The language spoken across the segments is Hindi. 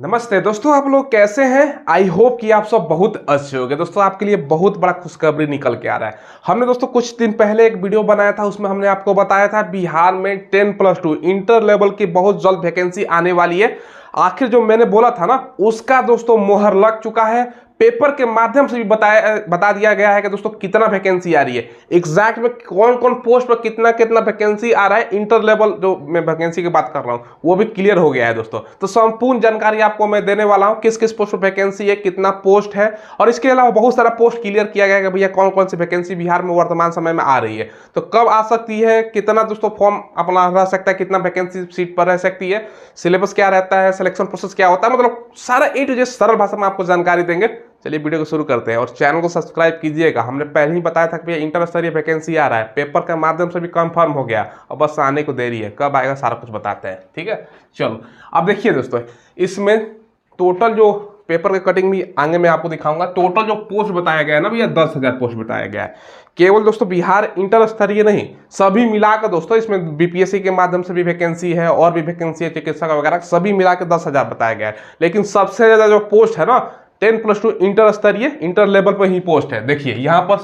नमस्ते दोस्तों, आप लोग कैसे हैं। आई होप कि आप सब बहुत अच्छे होंगे। दोस्तों आपके लिए बहुत बड़ा खुशखबरी निकल के आ रहा है। हमने दोस्तों कुछ दिन पहले एक वीडियो बनाया था, उसमें हमने आपको बताया था बिहार में 10+2 इंटर लेवल की बहुत जल्द वैकेंसी आने वाली है। आखिर जो मैंने बोला था ना, उसका दोस्तों मोहर लग चुका है। पेपर के माध्यम से भी बता दिया गया है कि दोस्तों कितना वैकेंसी आ रही है, एग्जैक्ट में कौन कौन पोस्ट पर कितना कितना वैकेंसी आ रहा है। इंटर लेवल जो मैं वैकेंसी की बात कर रहा हूं वो भी क्लियर हो गया है दोस्तों। तो संपूर्ण जानकारी आपको मैं देने वाला हूं, किस किस पोस्ट पर वैकेंसी है, कितना पोस्ट है, और इसके अलावा बहुत सारा पोस्ट क्लियर किया गया है कि भैया कौन कौन सी वैकेंसी बिहार में वर्तमान समय में आ रही है, तो कब आ सकती है, कितना दोस्तों फॉर्म अपना रह सकता है, कितना वैकेंसी सीट पर रह सकती है, सिलेबस क्या रहता है, सिलेक्शन प्रोसेस क्या होता है, मतलब सारा ए टू जेड सरल भाषा में आपको जानकारी देंगे। चलिए वीडियो को शुरू करते हैं और चैनल को सब्सक्राइब कीजिएगा। हमने पहले ही बताया था कि इंटर स्तरीय वैकेंसी आ रहा है, पेपर के माध्यम से भी कंफर्म हो गया और बस आने को देरी है, कब आएगा सारा कुछ बताते हैं। ठीक है, चलो अब देखिए दोस्तों, इसमें टोटल जो पेपर के कटिंग भी आगे मैं आपको दिखाऊंगा। टोटल जो पोस्ट बताया गया है ना भैया, 10,000 पोस्ट बताया गया है। केवल दोस्तों बिहार इंटर स्तरीय नहीं, सभी मिलाकर दोस्तों इसमें बीपीएससी के माध्यम से भी वैकेंसी है और भी वैकेंसी है, चिकित्सक वगैरह सभी मिलाकर 10,000 बताया गया है। लेकिन सबसे ज्यादा जो पोस्ट है ना 10+2 इंटर स्तरीय इंटर लेवल पर ही पोस्ट है। देखिए यहाँ पर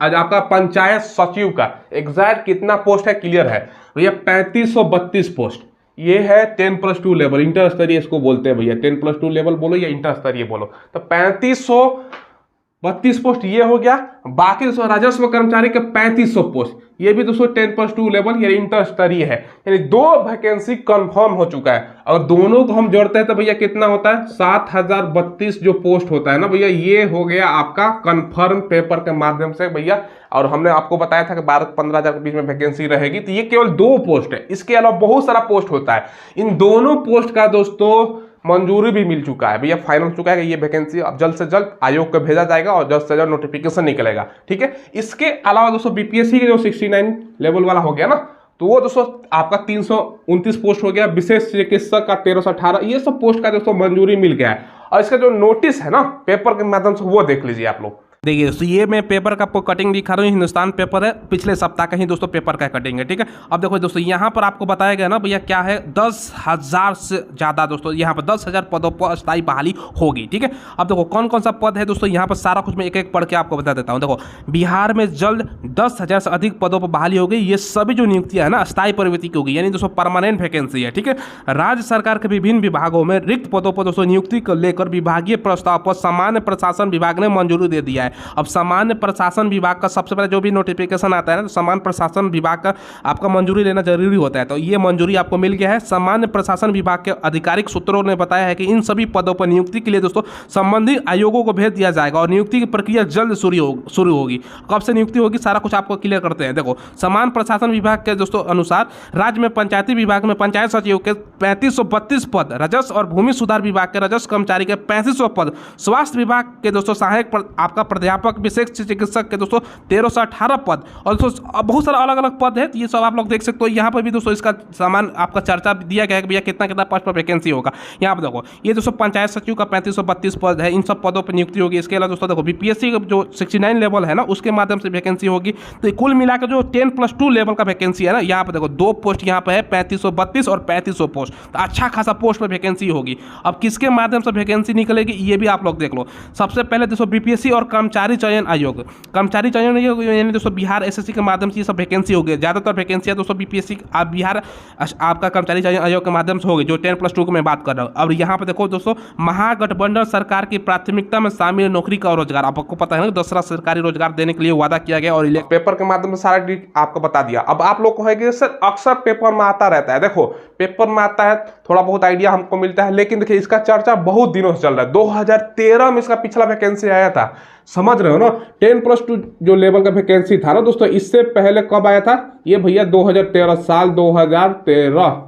आपका पंचायत सचिव का एग्जैक्ट कितना पोस्ट है क्लियर है भैया, 3532 पोस्ट। ये है 10+2 लेवल इंटर स्तरीय, इसको बोलते हैं भैया। 10+2 लेवल बोलो या इंटर स्तरीय बोलो, तो 3532 पोस्ट ये हो गया। बाकी दोस्तों राजस्व कर्मचारी के 3500 पोस्ट, ये भी दोस्तों 10+2 लेवल या इंटर स्तरीय है। यानी 2 वैकेंसी कंफर्म हो चुका है। और दोनों को हम जोड़ते हैं तो भैया कितना होता है, 7032 जो पोस्ट होता है ना भैया, ये हो गया आपका कंफर्म पेपर के माध्यम से भैया। और हमने आपको बताया था कि 12-15 हजार के बीच में वैकेंसी रहेगी, तो ये केवल 2 पोस्ट है। इसके अलावा बहुत सारा पोस्ट होता है। इन दोनों पोस्ट का दोस्तों मंजूरी भी मिल चुका है भैया, फाइनल चुका है कि ये वैकेंसी अब जल्द से जल्द आयोग को भेजा जाएगा और जल्द से जल्द नोटिफिकेशन निकलेगा। ठीक है, इसके अलावा दोस्तों बीपीएससी के जो 69 लेवल वाला हो गया ना, तो वो दोस्तों आपका 329 पोस्ट हो गया। विशेष चिकित्सक का 1318, ये सब पोस्ट का दोस्तों मंजूरी मिल गया है। और इसका जो नोटिस है ना पेपर के माध्यम से, वो देख लीजिए आप लोग। देखिए दोस्तों, ये मैं पेपर का आपको कटिंग दिखा रहा हूँ, हिंदुस्तान पेपर है, पिछले सप्ताह का ही दोस्तों पेपर का कटिंग है। ठीक है, अब देखो दोस्तों यहाँ पर आपको बताया गया ना भैया क्या है, 10,000 से ज़्यादा दोस्तों यहाँ पर 10,000 पदों पर अस्थायी बहाली होगी। ठीक है, अब देखो कौन कौन सा पद है दोस्तों, यहाँ पर सारा कुछ मैं एक एक पढ़ के आपको बता देता हूँ। देखो बिहार में जल्द 10,000 से अधिक पदों पर बहाली होगी। ये सभी जो नियुक्तियाँ है ना अस्थायी प्रवृत्ति की होगी, यानी दोस्तों परमानेंट वैकेंसी है। ठीक है, राज्य सरकार के विभिन्न विभागों में रिक्त पदों पर दोस्तों नियुक्ति को लेकर विभागीय प्रस्ताव पर सामान्य प्रशासन विभाग ने मंजूरी दे दिया है। अब सामान्य प्रशासन विभाग का सबसे पहले जो भी नोटिफिकेशन आता है ना, तो सामान्य प्रशासन विभाग का आपका मंजूरी लेना जरूरी होता है। तो ये मंजूरी आपको मिल गया है। सामान्य प्रशासन विभाग के आधिकारिक सूत्रों ने बताया है कि इन सभी पदों पर नियुक्ति के लिए दोस्तों संबंधित आयोगों को भेज दिया जाएगा और नियुक्ति की प्रक्रिया जल्द शुरू होगी। कब से नियुक्ति होगी सारा कुछ आपको क्लियर करते हैं। देखो सामान्य प्रशासन विभाग के दोस्तों अनुसार राज्य में पंचायती विभाग में पंचायत सचिव के 3532 पद, राजस्व और भूमि सुधार विभाग के राजस्व कर्मचारी के 3500 पद, स्वास्थ्य विभाग के दोस्तों सहायक आपका प्राध्यापक विशेष चिकित्सक के दोस्तों 1318 पद, और दोस्तों बहुत सारा अलग अलग पद है। ये सब आप लोग देख सकते हो। यहाँ पर भी दोस्तों इसका सामान आपका चर्चा दिया गया है कि भैया कितना कितना पोस्ट पर वैकेंसी होगा। यहाँ पर देखो ये दोस्तों पंचायत सचिव का 3532 पद है, इन सब पदों पर नियुक्ति होगी। इसके अलावा दोस्तों देखो बीपीएससी का जो 69 लेवल है ना, उसके माध्यम से वैकेंसी होगी। तो कुल मिलाकर जो 10+2 लेवल का वैकेंसी है ना, यहाँ पर देखो 2 पोस्ट यहाँ पर है, 3532 और 3500 पोस्ट। तो अच्छा खासा पोस्ट पर वैकेंसी होगी। अब किसके माध्यम से वैकेंसी निकलेगी ये भी आप लोग देख लो। सबसे पहले दोस्तों बीपीएससी और कर्मचारी चयन आयोग, कर्मचारी चयन यानी दोस्तों बिहार एसएससी के माध्यम से ये सब वैकेंसी होगी। ज़्यादातर वैकेंसियाँ दोस्तों बीपीएससी आप बिहार आपका कर्मचारी चयन आयोग के माध्यम से होगी, जो 10+2 को मैं बात कर रहा हूँ। अब यहाँ पर देखो दोस्तों महागठबंधन सरकार की प्राथमिकता में शामिल नौकरी का रोजगार, आपको पता है ना दूसरा सरकारी रोजगार देने के लिए वादा किया गया और पेपर के माध्यम से सारा आपको बता दिया। अब आप लोग कहेंगे सर अक्सर पेपर में आता रहता है। देखो पेपर में आता है, थोड़ा बहुत आइडिया हमको मिलता है, लेकिन देखिए इसका चर्चा बहुत दिनों से चल रहा है। 2013 में इसका पिछला वैकेंसी आया था, समझ रहे हो ना। 10+2 जो लेवल का वैकेंसी था ना दोस्तों, इससे पहले कब आया था ये भैया, 2013 साल 2013,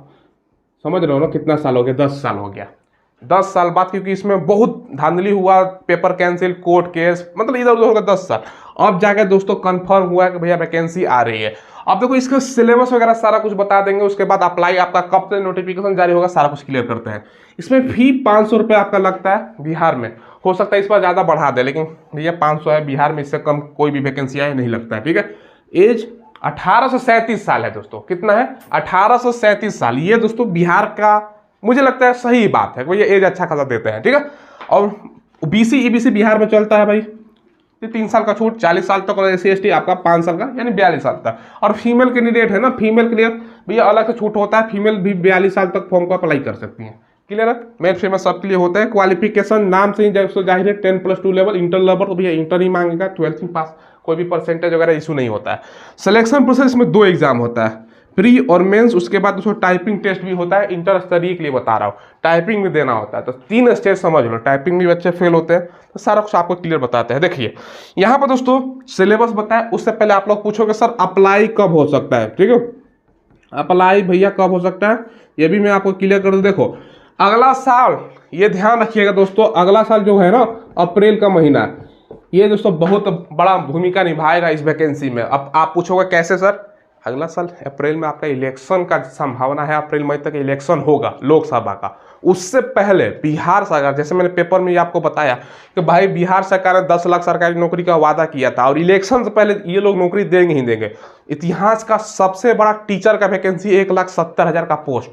समझ रहे हो ना कितना साल हो गया, 10 साल हो गया। 10 साल बाद, क्योंकि इसमें बहुत धांधली हुआ, पेपर कैंसिल, कोर्ट केस, मतलब इधर उधर होगा 10 साल। अब जाकर दोस्तों कंफर्म हुआ कि भैया वैकेंसी आ रही है। अब देखो इसका सिलेबस वगैरह सारा कुछ बता देंगे, उसके बाद अप्लाई आपका कब से नोटिफिकेशन जारी होगा सारा कुछ क्लियर करते हैं। इसमें फी 500 रुपये आपका लगता है बिहार में, हो सकता है इस बार ज़्यादा बढ़ा दे, लेकिन भैया 500 है बिहार में, इससे कम कोई भी वैकेंसी आए नहीं लगता है। ठीक है, एज 18 से 37 साल है दोस्तों। कितना है, 18 से 37 साल। ये दोस्तों बिहार का मुझे लगता है सही बात है, भैया एज अच्छा खासा देते हैं, ठीक है। और बीसी ईबीसी बिहार में चलता है भाई, 3 साल का छूट, 40 साल तक, और SC ST आपका 5 साल का यानी 42 साल तक। और फीमेल कैंडिडेट है ना, फीमेल के लिए भैया अलग से छूट होता है, फीमेल भी 42 साल तक फॉर्म को अप्लाई कर सकती हैं। क्लियर है, मेल फीमेल सबके लिए होता है। क्वालिफिकेशन नाम से ही जाहिर है 10+2 लेवल, इंटर लेवल तो भैया इंटर ही मांगेगा, 12th पास, कोई भी परसेंटेज वगैरह इशू नहीं होता है। सिलेक्शन प्रोसेस में 2 एग्जाम होता है, प्री और मेंस, उसके बाद उसको टाइपिंग टेस्ट भी होता है, इंटर स्तरीय के लिए बता रहा हूँ, टाइपिंग भी देना होता है। तो 3 स्टेज समझ लो, टाइपिंग भी बच्चे फेल होते हैं, तो सारा कुछ आपको क्लियर बताते हैं। देखिए यहाँ पर दोस्तों सिलेबस बताया, उससे पहले आप लोग पूछोगे सर अप्लाई कब हो सकता है, ठीक है। अप्लाई भैया कब हो सकता है ये भी मैं आपको क्लियर कर दूं। देखो अगला साल, ये ध्यान रखिएगा दोस्तों, अगला साल जो है ना अप्रैल का महीना, ये दोस्तों बहुत बड़ा भूमिका निभाएगा इस वैकेंसी में। अब आप पूछोगे कैसे सर, अगला साल अप्रैल में आपका इलेक्शन का संभावना है, अप्रैल मई तक इलेक्शन होगा लोकसभा का। उससे पहले बिहार सरकार, जैसे मैंने पेपर में ये आपको बताया कि भाई बिहार सरकार ने 10 लाख सरकारी नौकरी का वादा किया था, और इलेक्शन से पहले ये लोग नौकरी देंगे ही देंगे। इतिहास का सबसे बड़ा टीचर का वैकेंसी 1,70,000 का पोस्ट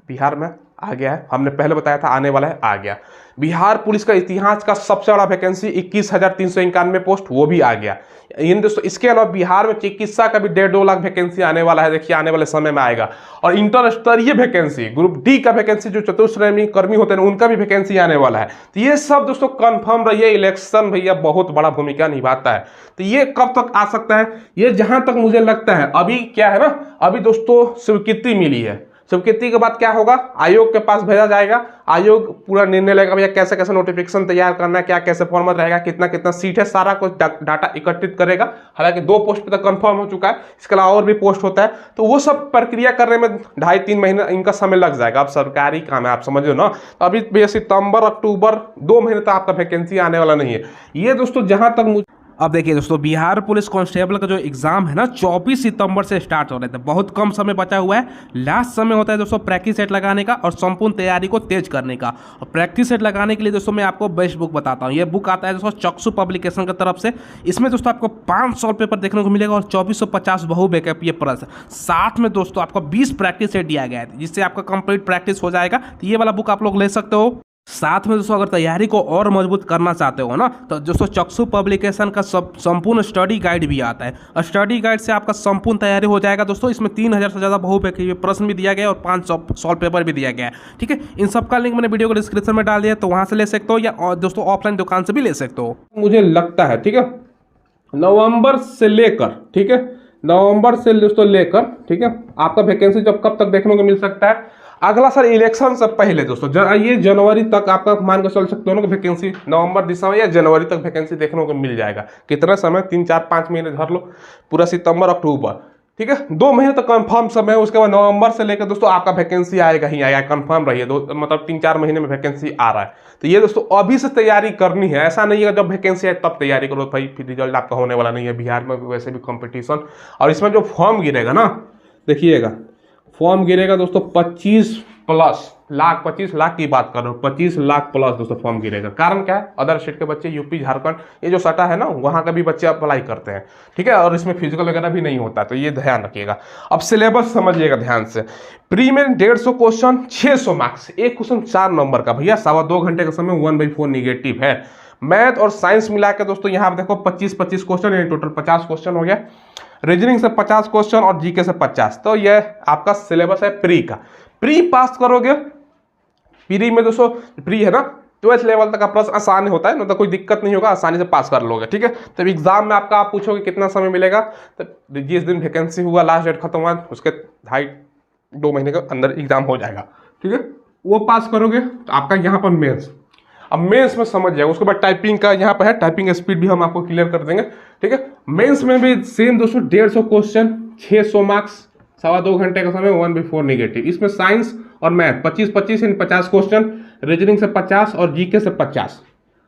बिहार में आ गया है, हमने पहले बताया था आने वाला है, आ गया। बिहार पुलिस का इतिहास का सबसे बड़ा वैकेंसी 21,391 पोस्ट, वो भी आ गया। इन दोस्तों इसके अलावा बिहार में चिकित्सा का भी 1.5-2 लाख वैकेंसी आने वाला है, देखिए आने वाले समय में आएगा। और इंटर स्तरीय वैकेंसी, ग्रुप डी का वैकेंसी, जो चतुश्रेणी कर्मी होते हैं उनका भी वैकेंसी आने वाला है। तो ये सब दोस्तों कंफर्म रहिए, इलेक्शन भैया बहुत बड़ा भूमिका निभाता है। तो ये कब तक आ सकता है, ये जहां तक मुझे लगता है अभी क्या है ना, अभी दोस्तों स्वीकृति मिली है, स्वीकृति के बाद क्या होगा, आयोग के पास भेजा जाएगा, आयोग पूरा निर्णय लेगा भैया कैसे कैसे नोटिफिकेशन तैयार करना है, क्या कैसे फॉर्मेट रहेगा, कितना कितना सीट है, सारा कुछ डाटा एकत्रित करेगा। हालांकि 2 पोस्ट पे तक कंफर्म हो चुका है, इसके अलावा और भी पोस्ट होता है, तो वो सब प्रक्रिया करने में 2.5-3 महीने इनका समय लग जाएगा। अब सरकारी काम है, आप समझो ना। तो अभी भैया सितंबर अक्टूबर 2 महीने तक आपका वैकेंसी आने वाला नहीं है। ये दोस्तों जहां तक मुझे, अब देखिए दोस्तों बिहार पुलिस कांस्टेबल का जो एग्जाम है ना 24 सितंबर से स्टार्ट हो रहे थे, बहुत कम समय बचा हुआ है। लास्ट समय होता है दोस्तों प्रैक्टिस सेट लगाने का और संपूर्ण तैयारी को तेज करने का। और प्रैक्टिस सेट लगाने के लिए दोस्तों मैं आपको बेस्ट बुक बताता हूँ। ये बुक आता है दोस्तों चक्षु पब्लिकेशन की तरफ से। इसमें दोस्तों आपको 500 पेपर देखने को मिलेगा और 2450 बहु पेपर, साथ में दोस्तों आपको 20 प्रैक्टिस सेट दिया गया है, जिससे आपका कंप्लीट प्रैक्टिस हो जाएगा। तो ये वाला बुक आप लोग ले सकते हो। साथ में दोस्तों अगर तैयारी को और मजबूत करना चाहते हो ना, तो दोस्तों चक्षु पब्लिकेशन का संपूर्ण स्टडी गाइड भी आता है, और स्टडी गाइड से आपका संपूर्ण तैयारी हो जाएगा दोस्तों। इसमें 3000 से ज़्यादा बहुपेक्षीय प्रश्न भी दिया गया है और 500 सॉल्व पेपर भी दिया गया है, ठीक है। इन सब का लिंक मैंने वीडियो को डिस्क्रिप्शन में डाल दिया, तो वहाँ से ले सकते हो, या दोस्तों ऑफलाइन दुकान से भी ले सकते हो। मुझे लगता है, ठीक है, नवंबर से लेकर, ठीक है, नवंबर से दोस्तों लेकर, ठीक है, आपका वैकेंसी जब कब तक देखने को मिल सकता है, अगला साल इलेक्शन से पहले दोस्तों ये जनवरी तक आपका मान के चल सकते हो ना, वैकेंसी नवंबर दिसंबर या जनवरी तक वैकेंसी देखने को मिल जाएगा। कितना समय, 3-4-5 महीने धर लो, पूरा सितंबर अक्टूबर, ठीक है, 2 महीने तक कंफर्म समय है। उसके बाद नवंबर से लेकर दोस्तों आपका वैकेंसी आएगा ही आएगा, कंफर्म रहिए। मतलब 3-4 महीने में वैकेंसी आ रहा है। तो ये दोस्तों अभी से तैयारी करनी है, ऐसा नहीं है जब वैकेंसी आए तब तैयारी करो भाई, फिर रिजल्ट आपका होने वाला नहीं है। बिहार में वैसे भी कंपटीशन, और इसमें जो फॉर्म गिरेगा ना, देखिएगा फॉर्म गिरेगा दोस्तों 25 लाख की बात कर रहा हूँ, 25 लाख प्लस दोस्तों फॉर्म गिरेगा। कारण क्या है, अदर स्टेट के बच्चे, यूपी झारखंड ये जो सटा है ना, वहाँ का भी बच्चे अप्लाई करते हैं, ठीक है। और इसमें फिजिकल वगैरह भी नहीं होता, तो ये ध्यान रखिएगा। अब सिलेबस समझिएगा ध्यान से। प्री में 150 क्वेश्चन, 600 मार्क्स, एक क्वेश्चन 4 नंबर का भैया, 2.25 घंटे का समय, 1/4 निगेटिव है। मैथ और साइंस मिला के दोस्तों यहाँ देखो 25-25 क्वेश्चन, यानी टोटल 50 क्वेश्चन हो गया। रीजनिंग से 50 क्वेश्चन और जीके से 50। तो ये आपका सिलेबस है प्री का। प्री पास करोगे, प्री में दोस्तों प्री है ना 12th लेवल तक का प्रश्न आसान होता है, मतलब कोई दिक्कत नहीं होगा, आसानी से पास कर लोगे, ठीक है। तो एग्जाम में आपका आप पूछोगे कितना समय मिलेगा, तो जिस दिन वैकेंसी हुआ, लास्ट डेट खत्म हुआ, उसके 2.5 महीने के अंदर एग्जाम हो जाएगा, ठीक है। वो पास करोगे तो आपका यहाँ पर मेंस, अब मेंस में समझ जाएगा। उसके बाद टाइपिंग का यहाँ पर है, टाइपिंग स्पीड भी हम आपको क्लियर कर देंगे, ठीक है। मेंस में भी सेम दोस्तों 150 क्वेश्चन, 600 मार्क्स, 2.25 घंटे का समय, 1/4 निगेटिव। इसमें साइंस और मैथ 25-25 यानी 50 क्वेश्चन, रीजनिंग से 50 और जीके से 50।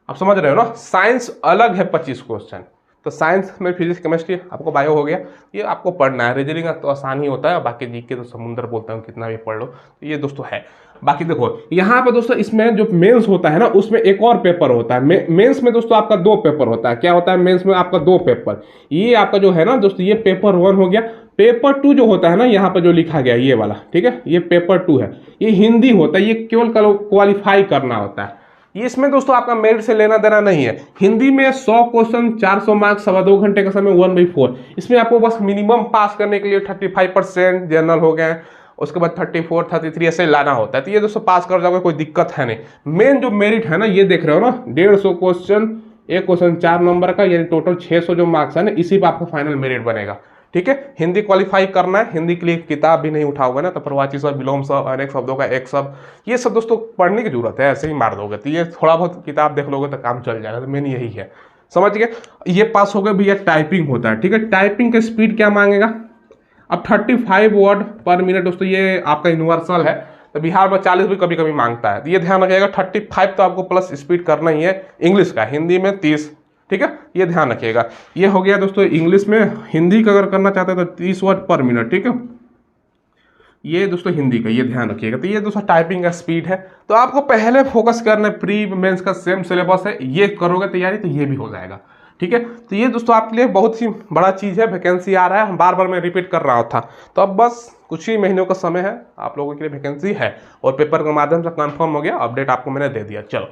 आप समझ रहे हो ना, साइंस अलग है 25 क्वेश्चन। तो साइंस में फिजिक्स केमिस्ट्री आपको बायो हो गया, ये आपको पढ़ना है। रीजनिंग तो आसान ही होता है, बाकी जीके तो समुद्र बोलता हूँ, कितना भी पढ़ लो। तो ये दोस्तों है। बाकी देखो यहाँ पे दोस्तों इसमें जो मेंस होता है ना, उसमें एक और पेपर होता है। मेंस में दोस्तों आपका 2 पेपर होता है। क्या होता है मेंस में आपका 2 पेपर। ये आपका जो है ना दोस्तों, ये पेपर 1 हो गया। पेपर 2 जो होता है ना, यहाँ पर जो लिखा गया ये वाला, ठीक है, ये पेपर 2 है, ये हिंदी होता है, ये केवल क्वालिफाई करना होता है। ये इसमें दोस्तों आपका मेरिट से लेना देना नहीं है। हिंदी में 100 क्वेश्चन, 400 मार्क्स, 2.25 घंटे का समय, 1/4। इसमें आपको बस मिनिमम पास करने के लिए 35% जनरल हो गए, उसके बाद 34, 33 ऐसे लाना होता है। तो ये दोस्तों पास कर जाओगे, कोई दिक्कत है नहीं। मेन जो मेरिट है ना, ये देख रहे हो ना, 150 क्वेश्चन, एक क्वेश्चन 4 नंबर का, यानी टोटल 600 जो मार्क्स है ना, इसी पर आपका फाइनल मेरिट बनेगा। ठीक है, हिंदी क्वालिफाई करना है। हिंदी के लिए किताब भी नहीं उठाओगे ना, तो प्रवाची शब्द, विलोम शब्द, अनेक शब्दों का एक शब्द, ये सब दोस्तों पढ़ने की जरूरत है, ऐसे ही मार दोगे। तो ये थोड़ा बहुत किताब देख लोगे तो काम चल जाएगा। तो मेन यही है, समझ गए। ये पास हो गए भैया। टाइपिंग होता है, ठीक है, टाइपिंग का स्पीड क्या मांगेगा, अब 35 वर्ड पर मिनट दोस्तों, ये आपका यूनिवर्सल है। तो बिहार में 40 भी कभी कभी मांगता है, तो ये ध्यान रखिएगा। 35 तो आपको प्लस स्पीड करना ही है इंग्लिश का, हिंदी में 30, ठीक है, ये ध्यान रखिएगा। ये हो गया दोस्तों इंग्लिश में। हिंदी का अगर करना चाहते हैं तो 30 वर्ड पर मिनट, ठीक है, ये दोस्तों हिंदी का, ये ध्यान रखिएगा। तो ये दोस्तों टाइपिंग का स्पीड है। तो आपको पहले फोकस करना है, प्री मेंस का सेम सिलेबस है, ये करोगे तैयारी तो ये भी हो जाएगा, ठीक है। तो ये दोस्तों आपके लिए बहुत ही बड़ा चीज़ है। वैकेंसी आ रहा है, बार बार मैं रिपीट कर रहा था। तो अब बस कुछ ही महीनों का समय है, आप लोगों के लिए वैकेंसी है और पेपर के माध्यम से कंफर्म हो गया। अपडेट आपको मैंने दे दिया। चलो,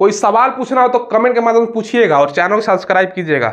कोई सवाल पूछना हो तो कमेंट के माध्यम से पूछिएगा और चैनल को सब्सक्राइब कीजिएगा।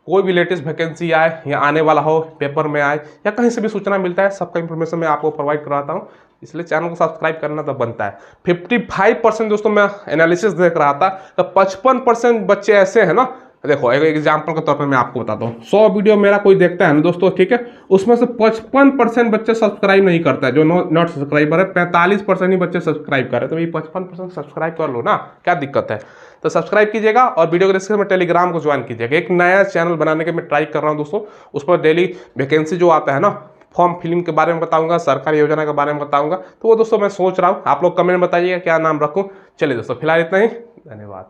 कोई भी लेटेस्ट वैकेंसी आए या आने वाला हो, पेपर में आए या कहीं से भी सूचना मिलता है, सबका इंफॉर्मेशन मैं आपको प्रोवाइड कराता हूँ। इसलिए चैनल को सब्सक्राइब करना तो बनता है। 55% दोस्तों मैं एनालिसिस देख रहा था, तो 55% बच्चे ऐसे हैं ना, देखो एक एग्जाम्पल के तौर पे मैं आपको बताता हूँ। 100 वीडियो मेरा कोई देखता है ना दोस्तों, ठीक है, उसमें से 55% बच्चे सब्सक्राइब नहीं करता है, जो नॉट सब्सक्राइबर है। 45% ही बच्चे सब्सक्राइब कर रहे हैं। तो ये 55% सब्सक्राइब कर लो ना, क्या दिक्कत है। तो सब्सक्राइब कीजिएगा और वीडियो के डिस्क्रिप्शन में टेलीग्राम को ज्वाइन कीजिएगा। एक नया चैनल बनाने के मैं ट्राई कर रहा हूँ दोस्तों, उस पर डेली वैकेंसी जो आता है ना, फॉर्म फिलिंग के बारे में बताऊंगा, सरकारी योजना के बारे में बताऊंगा। तो वो दोस्तों मैं सोच रहा हूँ, आप लोग कमेंट बताइएगा क्या नाम रखूँ। चलिए दोस्तों, फिलहाल इतना ही, धन्यवाद।